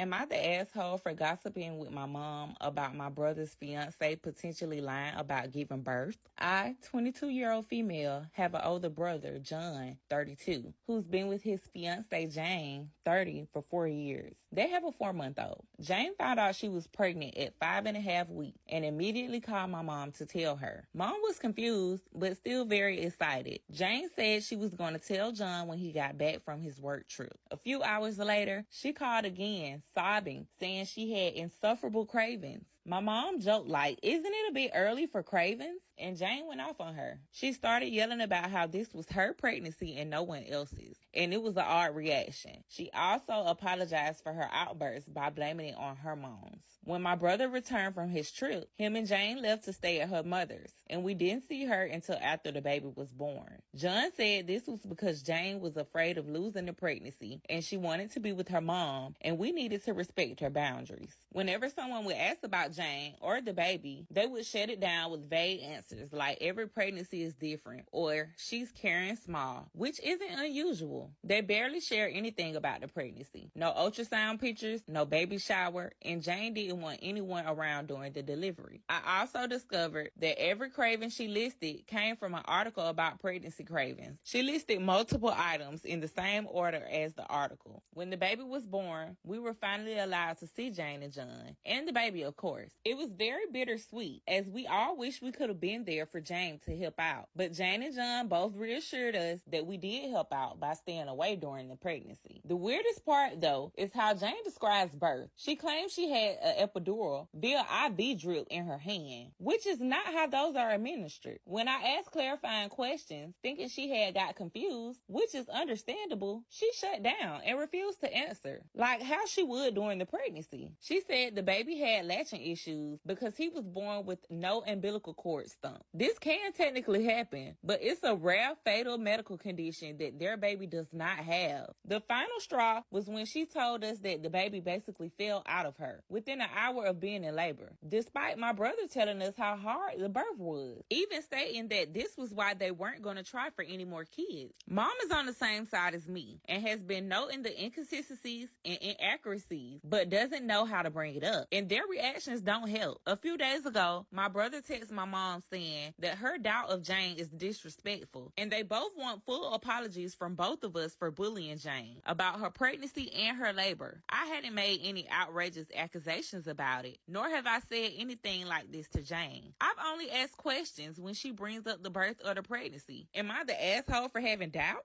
Am I the asshole for gossiping with my mom about my brother's fiance potentially lying about giving birth? I, 22-year-old female, have an older brother, John, 32, who's been with his fiance, Jane, 30, for 4 years. They have a 4-month-old. Jane found out she was pregnant at 5.5 weeks and immediately called my mom to tell her. Mom was confused, but still very excited. Jane said she was going to tell John when he got back from his work trip. A few hours later, she called again, sobbing, saying she had insufferable cravings. My mom joked like, isn't it a bit early for cravings? And Jane went off on her. She started yelling about how this was her pregnancy and no one else's. And it was an odd reaction. She also apologized for her outburst by blaming it on hormones. When my brother returned from his trip, him and Jane left to stay at her mother's. And we didn't see her until after the baby was born. John said this was because Jane was afraid of losing the pregnancy and she wanted to be with her mom, and we needed to respect her boundaries. Whenever someone would ask about Jane or the baby, they would shut it down with vague answers like every pregnancy is different or she's carrying small, which isn't unusual. They barely share anything about the pregnancy. No ultrasound pictures, no baby shower, and Jane didn't want anyone around during the delivery. I also discovered that every craving she listed came from an article about pregnancy cravings. She listed multiple items in the same order as the article. When the baby was born, we were finally allowed to see Jane and John, and the baby, of course. It was very bittersweet, as we all wish we could have been there for Jane to help out. But Jane and John both reassured us that we did help out by staying away during the pregnancy. The weirdest part, though, is how Jane describes birth. She claims she had an epidural via IV drip in her hand, which is not how those are administered. When I asked clarifying questions, thinking she had got confused, which is understandable, she shut down and refused to answer, like how she would during the pregnancy. She said the baby had latching issues because he was born with no umbilical cord stump. This can technically happen, but it's a rare fatal medical condition that their baby does not have. The final straw was when she told us that the baby basically fell out of her within an hour of being in labor, despite my brother telling us how hard the birth was, even stating that this was why they weren't going to try for any more kids. Mom is on the same side as me and has been noting the inconsistencies and inaccuracies, but doesn't know how to bring it up. And their reactions don't help. A few days ago, my brother texted my mom saying that her doubt of Jane is disrespectful, and they both want full apologies from both of us for bullying Jane about her pregnancy and her labor. I hadn't made any outrageous accusations about it, nor have I said anything like this to Jane. I've only asked questions when she brings up the birth or the pregnancy. Am I the asshole for having doubt?